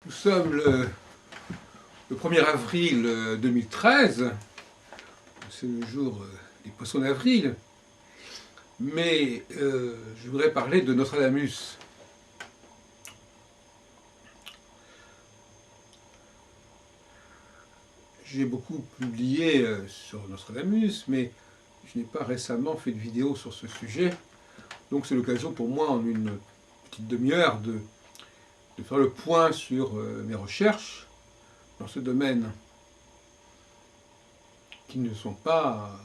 Nous sommes le 1er avril 2013, c'est le jour des poissons d'avril, mais je voudrais parler de Nostradamus. J'ai beaucoup publié sur Nostradamus, mais je n'ai pas récemment fait de vidéo sur ce sujet, donc c'est l'occasion pour moi, en une petite demi-heure, de faire le point sur mes recherches dans ce domaine, qui ne sont pas,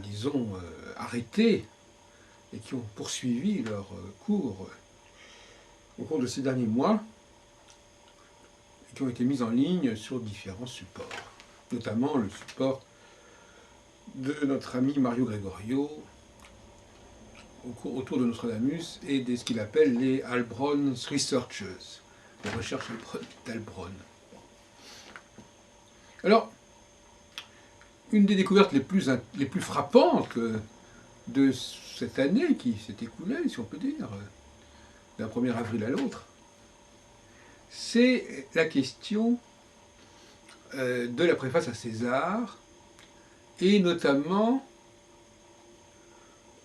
disons, arrêtés, et qui ont poursuivi leur cours au cours de ces derniers mois, et qui ont été mis en ligne sur différents supports, notamment le support de notre ami Mario Gregorio, autour de Nostradamus et de ce qu'il appelle les Heilbronn Researchers, les recherches d'Heilbronn. Alors, une des découvertes les plus frappantes de cette année qui s'est écoulée, si on peut dire, d'un 1er avril à l'autre, c'est la question de la préface à César, et notamment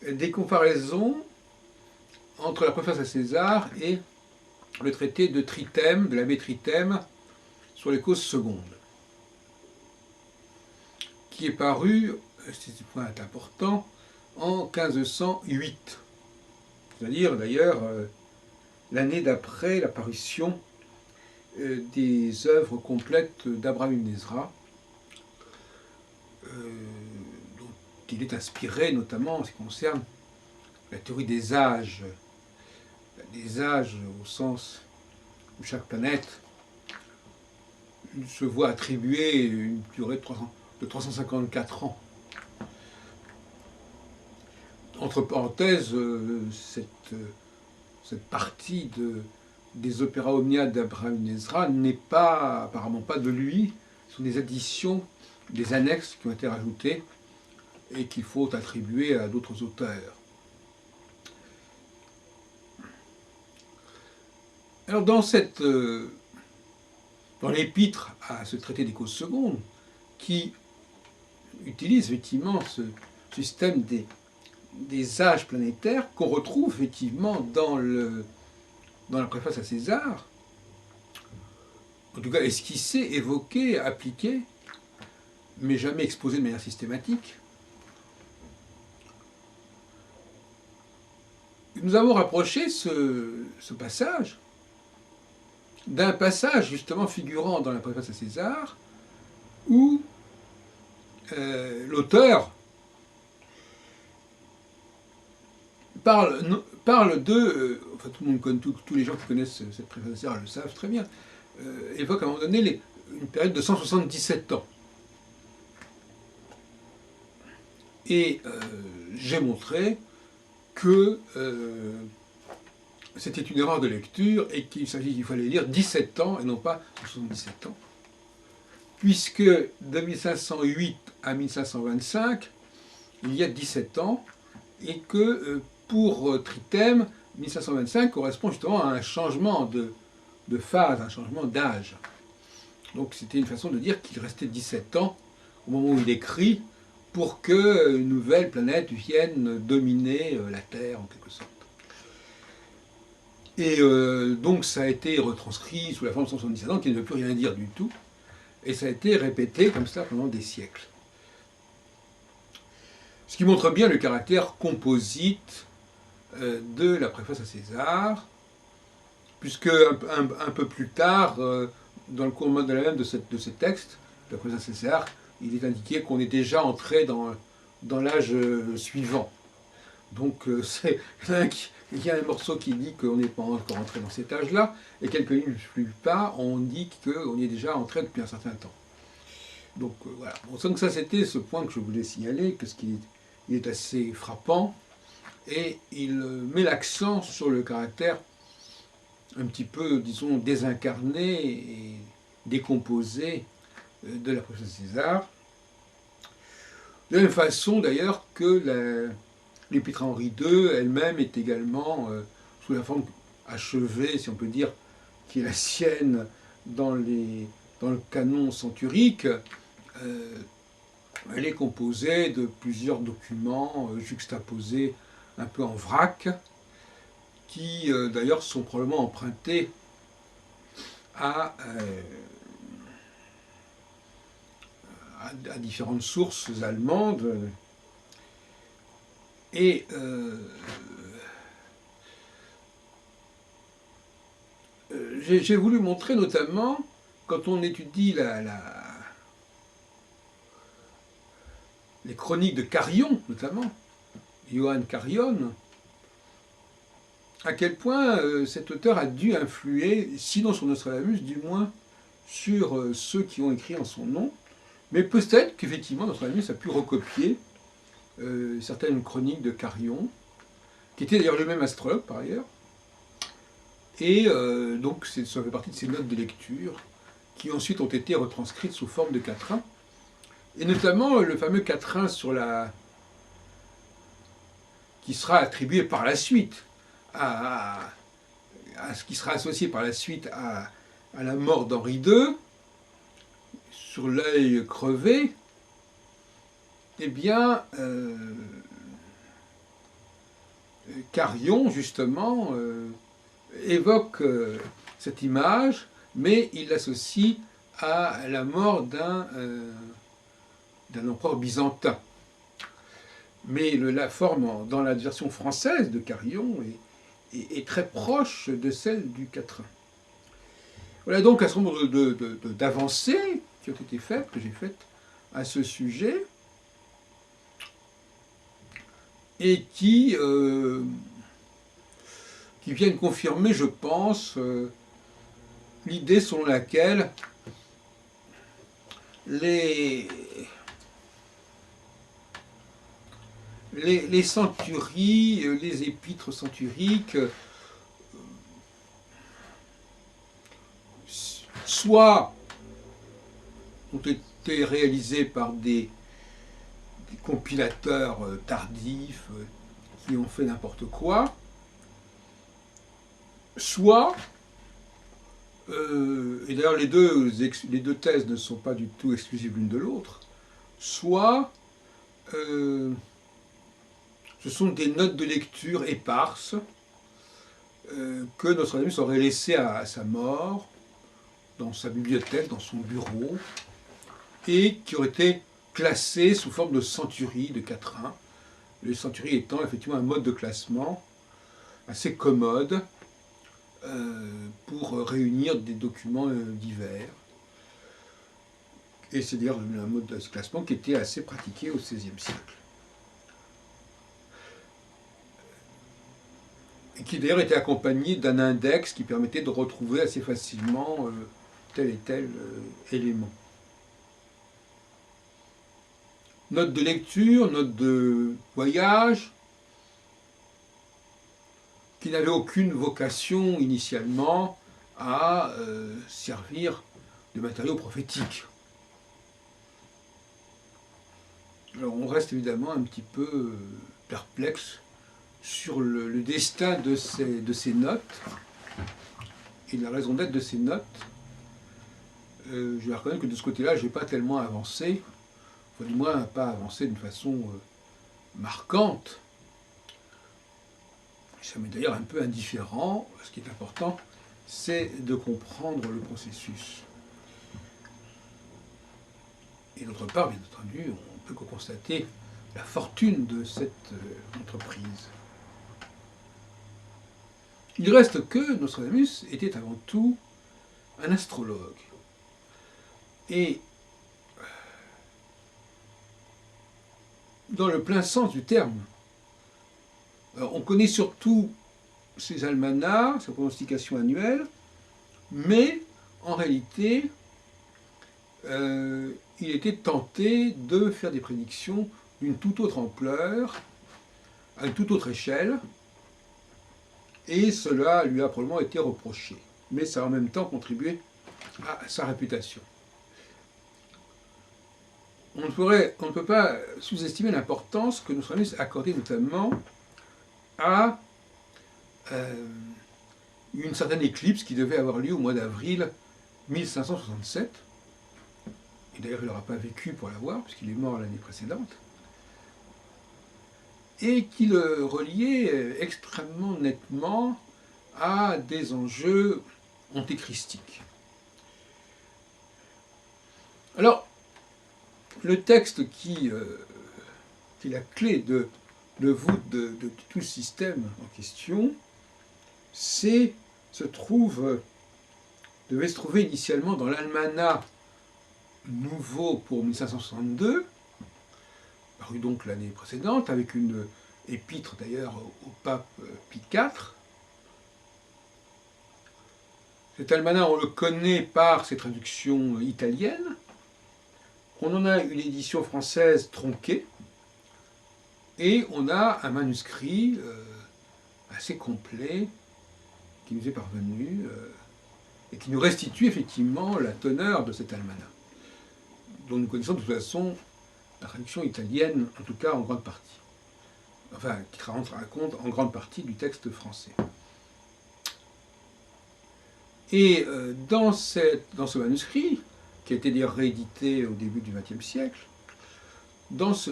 des comparaisons entre la préface à César et le traité de Trithème, de l'abbé Trithème, sur les causes secondes, qui est paru, c'est un point important, en 1508, c'est-à-dire d'ailleurs l'année d'après la parution des œuvres complètes d'Abraham Ibn Ezra, dont il est inspiré notamment en ce qui concerne la théorie des âges au sens où chaque planète se voit attribuer une durée de 354 ans. Entre parenthèses, cette partie des Opéra Omnia d'Abraham Ibn Ezra n'est apparemment pas de lui, ce sont des additions, des annexes qui ont été rajoutées et qu'il faut attribuer à d'autres auteurs. Alors dans l'épître à ce traité des causes secondes, qui utilise effectivement ce système des âges planétaires qu'on retrouve effectivement dans la préface à César, en tout cas esquissé, évoqué, appliqué, mais jamais exposé de manière systématique. Nous avons rapproché ce passage d'un passage justement figurant dans la préface à César, où l'auteur parle de, enfin tout le monde connaît, tous les gens qui connaissent cette préface à César le savent très bien, évoque à un moment donné une période de 177 ans. Et j'ai montré que c'était une erreur de lecture et qu'il fallait lire 17 ans et non pas 77 ans, puisque de 1508 à 1525, il y a 17 ans, et que pour Trithème, 1525 correspond justement à un changement de phase, un changement d'âge. Donc c'était une façon de dire qu'il restait 17 ans au moment où il écrit pour qu'une nouvelle planète vienne dominer la Terre en quelque sorte. Et donc ça a été retranscrit sous la forme de 177 ans, qui ne veut plus rien dire du tout, et ça a été répété comme ça pendant des siècles. Ce qui montre bien le caractère composite de la préface à César, puisque un peu plus tard, dans le cours même de ces textes, de la préface à César, il est indiqué qu'on est déjà entré dans l'âge suivant. Donc il y a un morceau qui dit qu'on n'est pas encore entré dans cet âge-là, et quelques lignes plus tard, on dit qu'on y est déjà entré depuis un certain temps. Donc voilà. Donc ça, c'était ce point que je voulais signaler, parce qu'il est assez frappant, et il met l'accent sur le caractère un petit peu, disons, désincarné et décomposé de la préface à César. De la même façon, d'ailleurs, que l'Épître à Henri II elle-même est également sous la forme achevée, si on peut dire, qui est la sienne dans le canon centurique, elle est composée de plusieurs documents juxtaposés un peu en vrac, qui d'ailleurs sont probablement empruntés à différentes sources allemandes. Et j'ai voulu montrer notamment, quand on étudie les chroniques de Carion, notamment, Johann Carion, à quel point cet auteur a dû influer, sinon sur Nostradamus, du moins sur ceux qui ont écrit en son nom, mais peut-être qu'effectivement Nostradamus a pu recopier certaines chroniques de Carion, qui était d'ailleurs le même astrologue par ailleurs, et donc ça fait partie de ses notes de lecture, qui ensuite ont été retranscrites sous forme de quatrain, et notamment le fameux quatrain qui sera attribué par la suite à ce qui sera associé par la suite à la mort d'Henri II, sur l'œil crevé. Eh bien, Carion, justement, évoque cette image, mais il l'associe à la mort d'un empereur byzantin. Mais la forme, dans la version française de Carion, est très proche de celle du quatrain. Voilà donc un certain nombre d'avancées qui ont été faites, que j'ai faites à ce sujet, et qui viennent confirmer, je pense, l'idée selon laquelle les centuries, les épîtres centuriques, soit ont été réalisées par des compilateurs tardifs qui ont fait n'importe quoi, soit, et d'ailleurs les deux thèses ne sont pas du tout exclusives l'une de l'autre, soit ce sont des notes de lecture éparses que Nostradamus aurait laissées à sa mort, dans sa bibliothèque, dans son bureau, et qui auraient été classées sous forme de centuries, de quatrains, les centuries étant effectivement un mode de classement assez commode pour réunir des documents divers. Et c'est d'ailleurs un mode de classement qui était assez pratiqué au XVIe siècle. Et qui d'ailleurs était accompagné d'un index qui permettait de retrouver assez facilement tel et tel élément. Notes de lecture, notes de voyage, qui n'avaient aucune vocation initialement à servir de matériau prophétique. Alors on reste évidemment un petit peu perplexe sur le destin de ces notes et la raison d'être de ces notes. Je vais reconnaître que de ce côté-là, je n'ai pas tellement avancé, enfin, du moins pas avancé d'une façon marquante. Ça m'est d'ailleurs un peu indifférent. Ce qui est important, c'est de comprendre le processus. Et d'autre part, bien entendu, on ne peut que constater la fortune de cette entreprise. Il reste que Nostradamus était avant tout un astrologue. Et dans le plein sens du terme, on connaît surtout ses almanachs, sa pronostication annuelle, mais en réalité, il était tenté de faire des prédictions d'une toute autre ampleur, à une toute autre échelle, et cela lui a probablement été reproché. Mais ça a en même temps contribué à sa réputation. On ne peut pas sous-estimer l'importance que Nostradamus accordait notamment à une certaine éclipse qui devait avoir lieu au mois d'avril 1567. Et d'ailleurs, il n'aura pas vécu pour la voir, puisqu'il est mort l'année précédente. Et qui le reliait extrêmement nettement à des enjeux antéchristiques. Alors, le texte qui est la clé de voûte de tout le système en question, devait se trouver initialement dans l'Almanach nouveau pour 1562, paru donc l'année précédente, avec une épître d'ailleurs au pape Pie IV. Cet almanach, on le connaît par ses traductions italiennes. On en a une édition française tronquée, et on a un manuscrit assez complet qui nous est parvenu et qui nous restitue effectivement la teneur de cet almanach, dont nous connaissons de toute façon la traduction italienne, en tout cas en grande partie. Enfin, qui raconte en grande partie du texte français. Et dans ce manuscrit, qui a été d'ailleurs réédité au début du XXe siècle, dans ce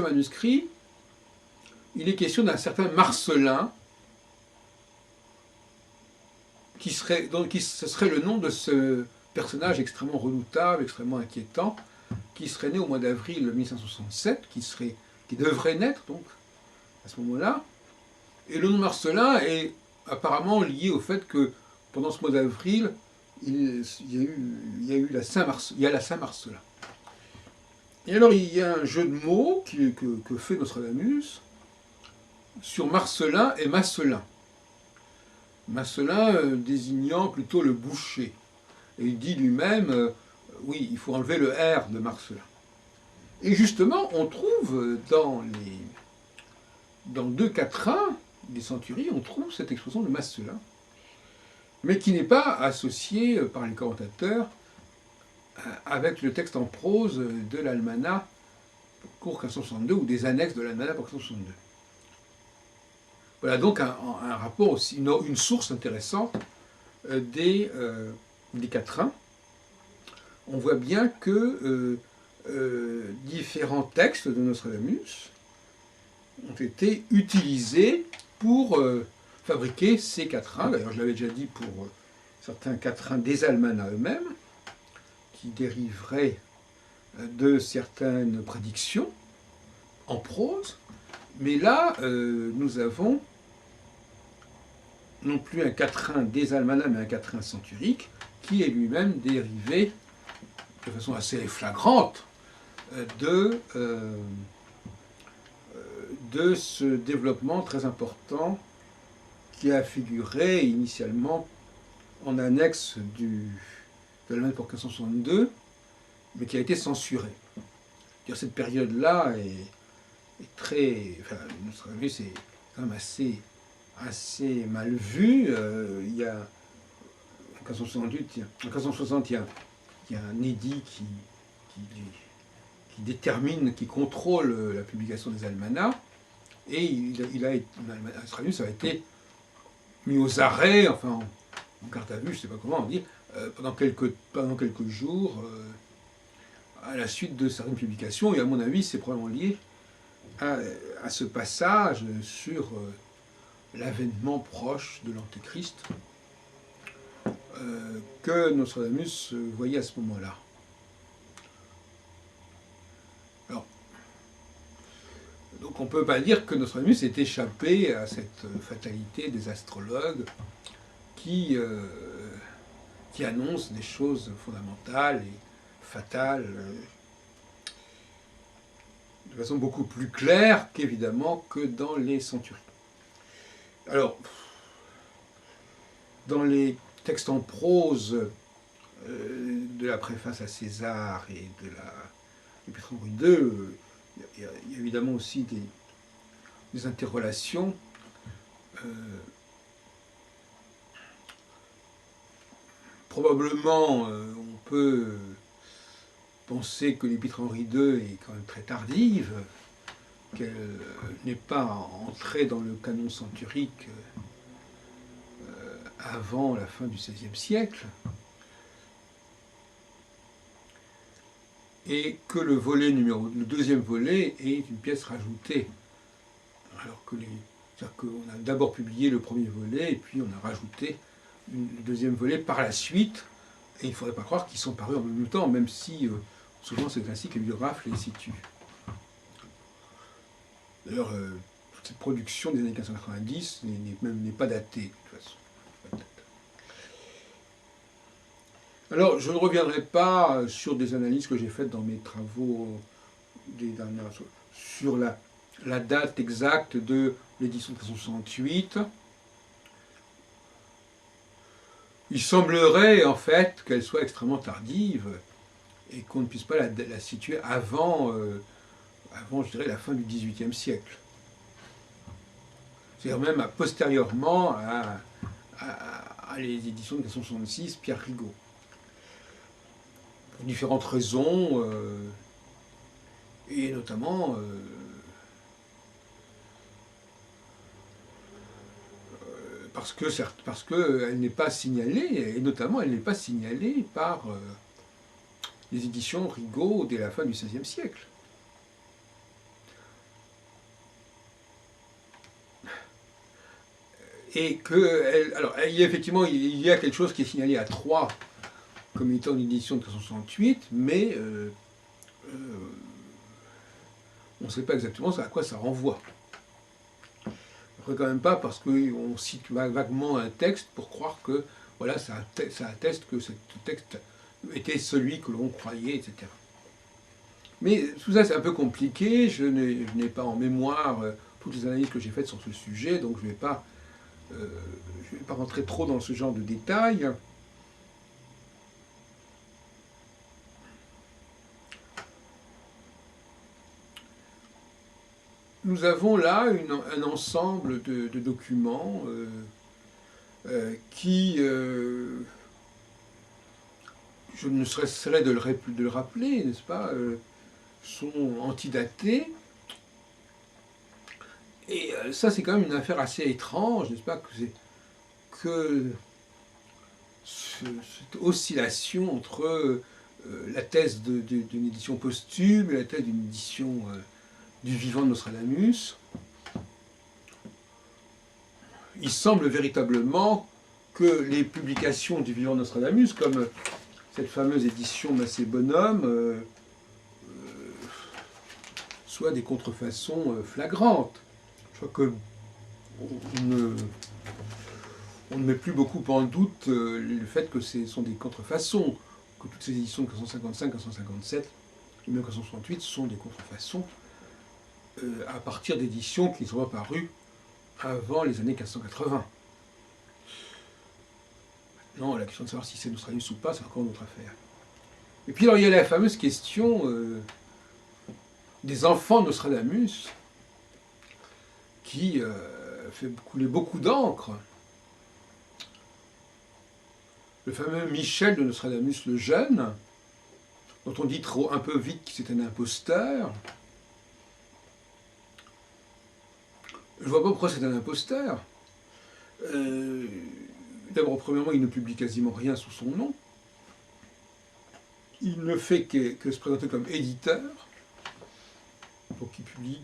manuscrit, il est question d'un certain Marcellin, ce serait le nom de ce personnage extrêmement redoutable, extrêmement inquiétant, qui serait né au mois d'avril 1567, qui devrait naître donc à ce moment-là. Et le nom Marcellin est apparemment lié au fait que pendant ce mois d'avril, il y a la Saint-Marcellin. Et alors il y a un jeu de mots que fait Nostradamus sur Marcellin et Masselin. Masselin désignant plutôt le boucher. Et il dit lui-même, oui, il faut enlever le R de Marcellin. Et justement, on trouve dans deux quatrains des Centuries, on trouve cette expression de Masselin, mais qui n'est pas associée par les commentateurs avec le texte en prose de l'almanach pour 1562 ou des annexes de l'almanach pour 1562. Voilà donc un rapport aussi, une source intéressante des quatrains. On voit bien que différents textes de Nostradamus ont été utilisés pour fabriquer ces quatrains. D'ailleurs, je l'avais déjà dit pour certains quatrains des almanachs eux-mêmes, qui dériveraient de certaines prédictions en prose. Mais là, nous avons non plus un quatrain des almanachs, mais un quatrain centurique, qui est lui-même dérivé de façon assez flagrante de ce développement très important qui a figuré initialement en annexe de l'almanach pour 1562, mais qui a été censuré. Cette période-là est très... Enfin, Nostradamus c'est quand même assez mal vu. Il y a, en 1560, il y a un édit qui détermine, qui contrôle la publication des almanachs, et Nostradamus a été mis aux arrêts, enfin en garde à vue, je ne sais pas comment on dit, pendant quelques jours, à la suite de certaines publications, et à mon avis, c'est probablement lié à ce passage sur l'avènement proche de l'Antéchrist que Nostradamus voyait à ce moment-là. Alors, donc on ne peut pas dire que Nostradamus ait échappé à cette fatalité des astrologues qui annoncent des choses fondamentales et fatales de façon beaucoup plus claire qu'évidemment que dans les centuries. Alors, dans les textes en prose de la préface à César et de l'Épître Henri II, il y a évidemment aussi des interrelations. Probablement, on peut penser que l'Épître Henri II est quand même très tardive, qu'elle n'est pas entrée dans le canon centurique avant la fin du XVIe siècle, et que le deuxième volet est une pièce rajoutée. Alors que c'est-à-dire qu'on a d'abord publié le premier volet, et puis on a rajouté le deuxième volet par la suite, et il ne faudrait pas croire qu'ils sont parus en même temps, même si souvent c'est ainsi que les biographes les situent. D'ailleurs, toute cette production des années 1590 n'est pas datée, de toute façon. Alors, je ne reviendrai pas sur des analyses que j'ai faites dans mes travaux sur la date exacte de l'édition de 1568. Il semblerait en fait qu'elle soit extrêmement tardive et qu'on ne puisse pas la situer avant, je dirais, la fin du XVIIIe siècle. C'est-à-dire même postérieurement à les éditions de 1566, Pierre Rigaud. Pour différentes raisons, et notamment parce qu'elle n'est pas signalée, et notamment elle n'est pas signalée par les éditions Rigaud dès la fin du XVIe siècle. Et que, alors, effectivement, il y a quelque chose qui est signalé à Troyes comme étant une édition de 1568, mais on ne sait pas exactement à quoi ça renvoie. Après, quand même pas parce qu'on cite vaguement un texte pour croire que voilà, ça atteste que ce texte était celui que l'on croyait, etc. Mais tout ça, c'est un peu compliqué. Je n'ai pas en mémoire toutes les analyses que j'ai faites sur ce sujet, donc je ne vais pas rentrer trop dans ce genre de détails. Nous avons là un ensemble de documents qui, je ne cesserai de le rappeler, n'est-ce pas, sont antidatés. Et ça, c'est quand même une affaire assez étrange, n'est-ce pas, que cette oscillation entre la thèse d'une édition posthume et la thèse d'une édition du vivant de Nostradamus. Il semble véritablement que les publications du vivant de Nostradamus, comme cette fameuse édition Massé Bonhomme, soient des contrefaçons flagrantes. Je crois que on ne met plus beaucoup en doute le fait que ce sont des contrefaçons, que toutes ces éditions de 1555, 1557 et même 1568 sont des contrefaçons à partir d'éditions qui ne sont pas parues avant les années 1580. Maintenant, la question de savoir si c'est Nostradamus ou pas, c'est encore une autre affaire. Et puis alors, il y a la fameuse question des enfants de Nostradamus, qui fait couler beaucoup d'encre. Le fameux Michel de Nostradamus le Jeune, dont on dit un peu vite que c'est un imposteur. Je ne vois pas pourquoi c'est un imposteur. D'abord, premièrement, il ne publie quasiment rien sous son nom. Il ne fait que se présenter comme éditeur. Donc il publie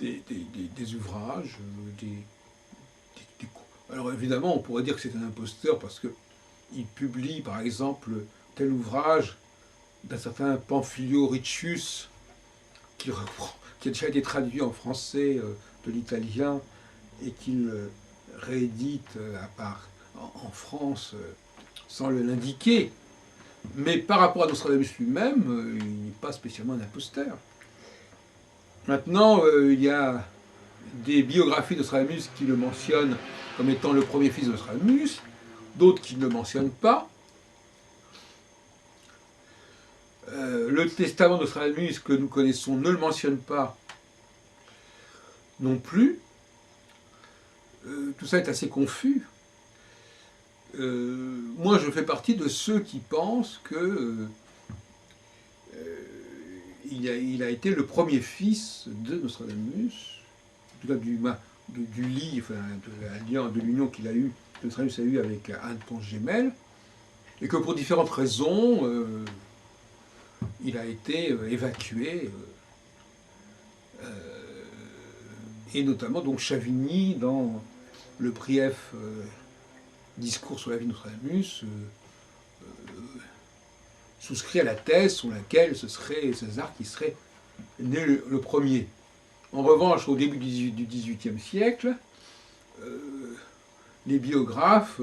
des ouvrages, Alors évidemment, on pourrait dire que c'est un imposteur parce qu'il publie, par exemple, tel ouvrage d'un certain Pamphilio Riccius, qui a déjà été traduit en français de l'italien, et qu'il réédite en France sans l'indiquer. Mais par rapport à Nostradamus lui-même, il n'est pas spécialement un imposteur. Maintenant, il y a des biographies de Nostradamus qui le mentionnent comme étant le premier fils de Nostradamus, d'autres qui ne le mentionnent pas. Le testament de Nostradamus que nous connaissons ne le mentionne pas non plus. Tout ça est assez confus. Moi, je fais partie de ceux qui pensent que il a été le premier fils de Nostradamus, en tout cas du lit, enfin, de l'union qu'il a eue que Nostradamus a eu avec Anne Ponce-Gemelle, et que pour différentes raisons, il a été évacué, et notamment donc Chavigny, dans le brief discours sur la vie de Nostradamus, souscrit à la thèse sur laquelle ce serait César qui serait né le premier. En revanche, au début du XVIIIe siècle, les biographes,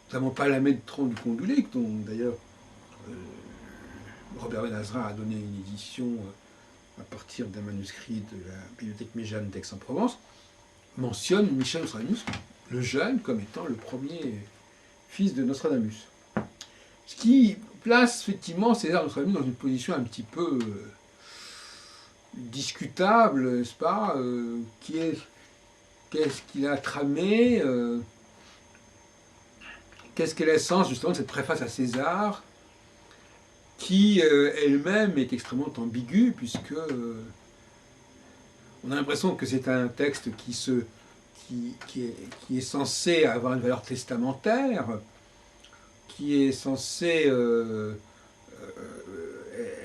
notamment Palamède du Condulet, dont d'ailleurs Robert Benazra a donné une édition à partir d'un manuscrit de la bibliothèque Méjeanne d'Aix-en-Provence, mentionne Michel Nostradamus, le jeune, comme étant le premier fils de Nostradamus. Ce qui place effectivement César Nostradamus dans une position un petit peu discutable, n'est-ce pas, qu'est-ce qu'il a tramé, qu'est-ce qu'est l'essence justement de cette préface à César, qui elle-même est extrêmement ambiguë, puisque on a l'impression que c'est un texte qui est censé avoir une valeur testamentaire, qui est censé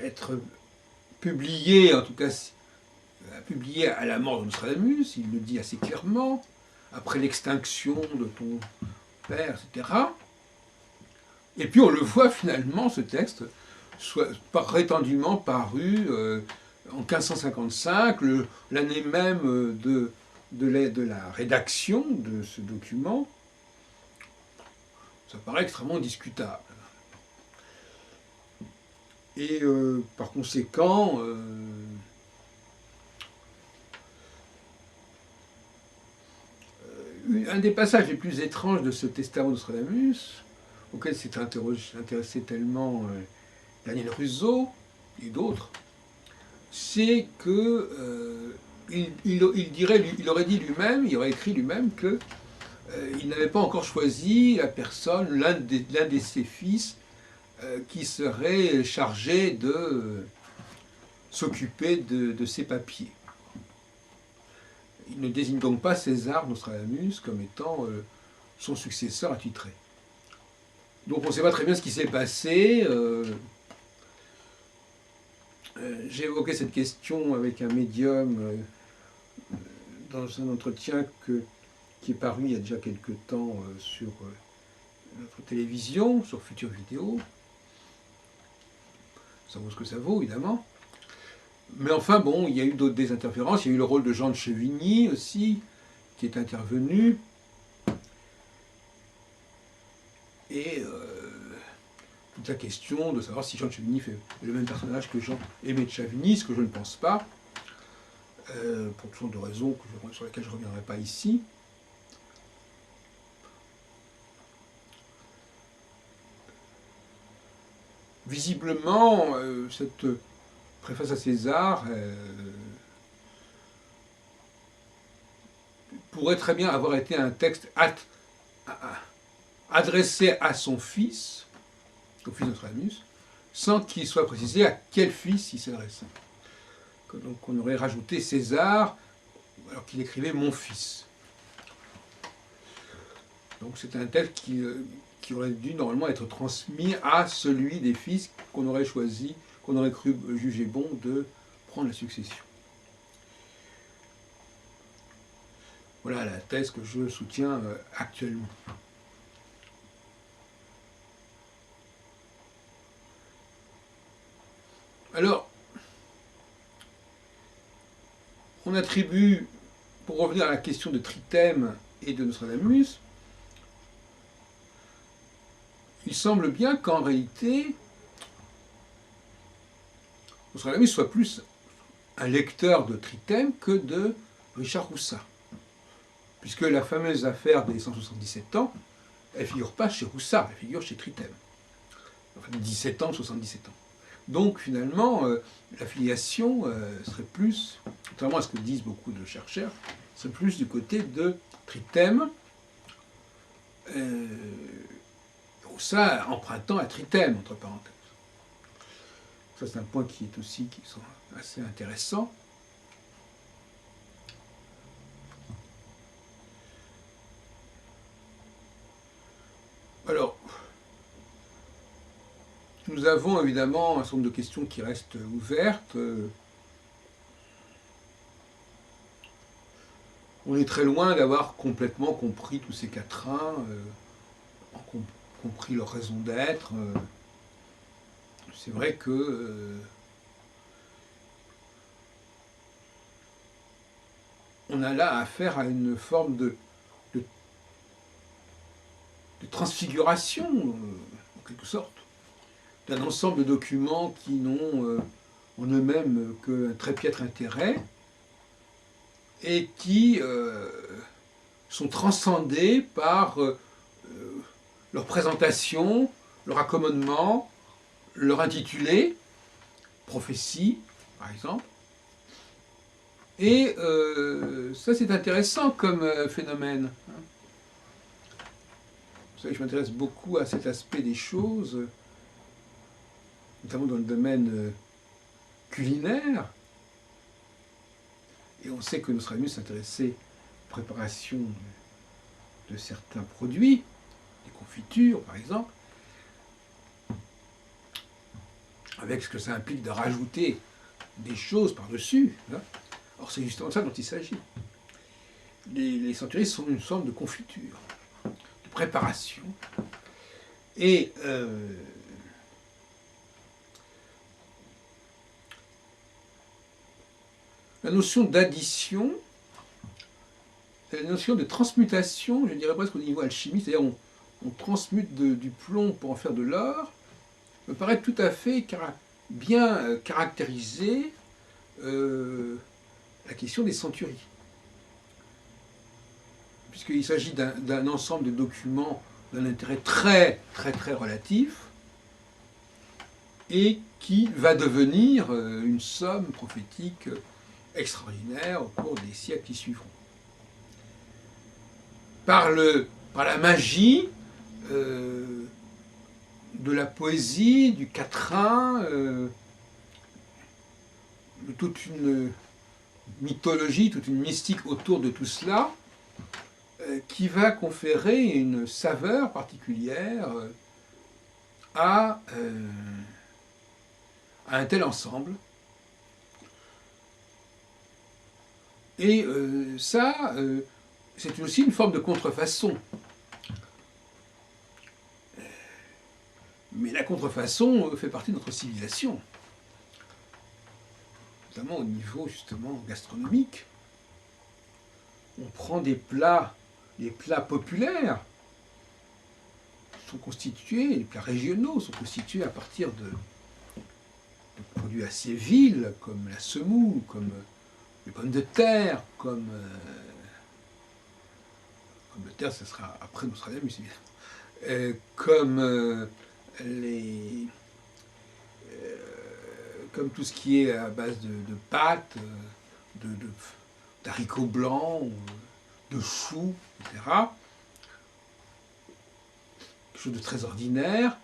être publié, en tout cas publié à la mort de Nostradamus, il le dit assez clairement, après l'extinction de ton père, etc. Et puis on le voit finalement, ce texte, prétendument paru en 1555, l'année même de la rédaction de ce document. Ça paraît extrêmement discutable. Et par conséquent, un des passages les plus étranges de ce testament de Nostradamus, auquel s'est intéressé tellement Daniel Russo et d'autres, c'est que il aurait dit lui-même, il aurait écrit lui-même que il n'avait pas encore choisi la personne, l'un de ses fils, qui serait chargé de s'occuper de ses papiers. Il ne désigne donc pas César Nostradamus comme étant son successeur attitré. Donc on ne sait pas très bien ce qui s'est passé. J'ai évoqué cette question avec un médium dans un entretien qui est paru il y a déjà quelque temps sur notre télévision, sur Future Vidéo. Ça vaut ce que ça vaut, évidemment. Mais enfin, bon, il y a eu des interférences. Il y a eu le rôle de Jean de Chevigny aussi, qui est intervenu. Et toute la question de savoir si Jean de Chevigny fait le même personnage que Jean-Aimé de Chavigny, ce que je ne pense pas, pour toutes sortes de raisons sur lesquelles je ne reviendrai pas ici. Visiblement, cette préface à César pourrait très bien avoir été un texte adressé à son fils, au fils de Nostradamus, sans qu'il soit précisé à quel fils il s'adressait. Donc on aurait rajouté César, alors qu'il écrivait « mon fils ». Donc c'est un texte qui aurait dû normalement être transmis à celui des fils qu'on aurait choisi, qu'on aurait cru juger bon de prendre la succession. Voilà la thèse que je soutiens actuellement. Alors, on attribue, pour revenir à la question de Trithème et de Nostradamus, il semble bien qu'en réalité, Nostradamus soit plus un lecteur de Trithème que de Richard Roussat. Puisque la fameuse affaire des 177 ans, elle ne figure pas chez Roussat, elle figure chez Trithème. Enfin, 17 ans, 77 ans. Donc finalement, la filiation serait plus, contrairement à ce que disent beaucoup de chercheurs, serait plus du côté de Trithème, Roussat empruntant à Trithème, entre parenthèses. Ça, c'est un point qui sont assez intéressant. Alors, nous avons évidemment un certain nombre de questions qui restent ouvertes. On est très loin d'avoir complètement compris tous ces quatrains, compris leur raison d'être. C'est vrai que on a là affaire à une forme de transfiguration, en quelque sorte, d'un ensemble de documents qui n'ont en eux-mêmes qu'un très piètre intérêt et qui sont transcendés par leur présentation, leur accommodement, leur intitulé, prophétie, par exemple. Et ça, c'est intéressant comme phénomène. Vous savez, je m'intéresse beaucoup à cet aspect des choses, notamment dans le domaine culinaire. Et on sait que Nostradamus s'intéressait à la préparation de certains produits, des confitures par exemple, avec ce que ça implique de rajouter des choses par-dessus. Or, c'est justement ça dont il s'agit. Les centuries sont une sorte de confiture, de préparation. Et la notion d'addition, la notion de transmutation, je dirais presque au niveau alchimiste, c'est-à-dire on transmute du plomb pour en faire de l'or, me paraît tout à fait bien caractériser la question des centuries. Puisqu'il s'agit d'un ensemble de documents d'un intérêt très relatif et qui va devenir une somme prophétique extraordinaire au cours des siècles qui suivront. Par la magie de la poésie, du quatrain, de toute une mythologie, toute une mystique autour de tout cela, qui va conférer une saveur particulière à un tel ensemble. Et ça, c'est aussi une forme de contrefaçon. Mais la contrefaçon fait partie de notre civilisation, notamment au niveau justement gastronomique. On prend des plats populaires, sont constitués, les plats régionaux sont constitués à partir de produits assez vils, comme la semoule, comme les pommes de terre, comme de terre, ça sera après Nostradamus, évidemment, comme comme tout ce qui est à base de pâtes, d'haricots blancs, de choux, etc. Quelque chose de très ordinaire,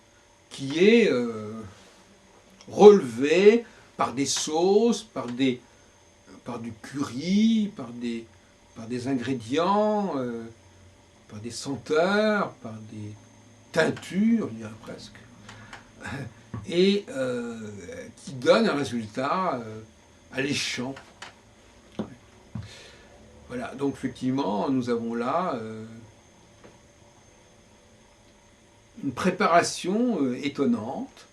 qui est relevé par des sauces, par du curry, par des ingrédients, par des senteurs, par des teintures, je dirais presque, et qui donne un résultat alléchant. Voilà, donc effectivement, nous avons là une préparation étonnante.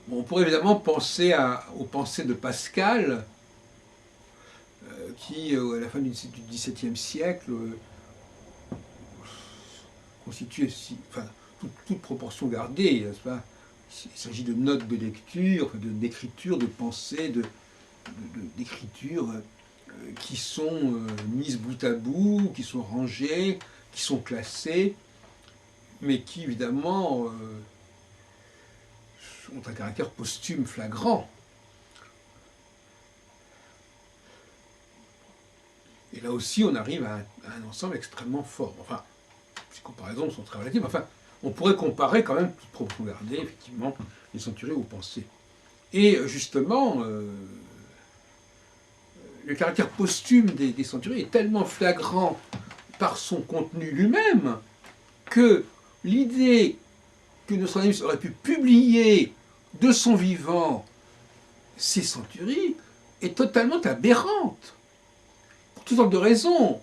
Bon, on pourrait évidemment penser aux pensées de Pascal, qui, à la fin du XVIIe siècle, constitue, enfin, toute proportion gardée, n'est-ce pas ? Il s'agit de notes de lecture, d'écriture, de pensée, d'écriture qui sont mises bout à bout, qui sont rangées, qui sont classées, mais qui évidemment ont un caractère posthume flagrant. Et là aussi, on arrive à un ensemble extrêmement fort. Enfin, ces comparaisons sont très relatives. Enfin, on pourrait comparer quand même, toute proportion gardée, effectivement, les centuries aux pensées. Et justement, le caractère posthume des centuries est tellement flagrant par son contenu lui-même que l'idée que Nostradamus aurait pu publier de son vivant ces centuries est totalement aberrante, pour toutes sortes de raisons.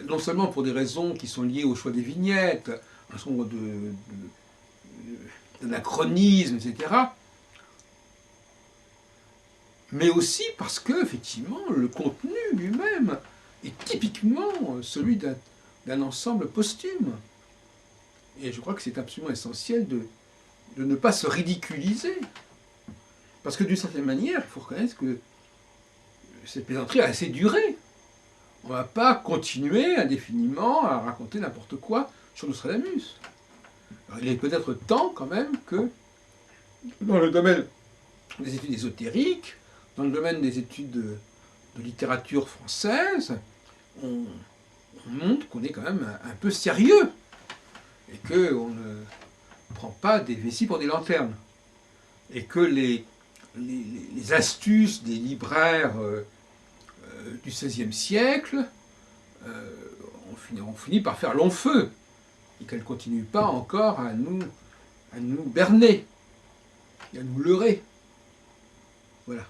Non seulement pour des raisons qui sont liées au choix des vignettes, un certain nombre d'anachronismes, etc., mais aussi parce que, effectivement, le contenu lui-même est typiquement celui d'un ensemble posthume. Et je crois que c'est absolument essentiel de ne pas se ridiculiser. Parce que d'une certaine manière, il faut reconnaître que cette plaisanterie a assez duré. On ne va pas continuer indéfiniment à raconter n'importe quoi sur Nostradamus. Alors, il est peut-être temps quand même que, dans le domaine des études ésotériques, dans le domaine des études de littérature française, on montre qu'on est quand même un peu sérieux et qu'on ne prend pas des vessies pour des lanternes. Et que les astuces des libraires du XVIe siècle ont fini par faire long feu et qu'elles ne continuent pas encore à nous berner et à nous leurrer. Voilà.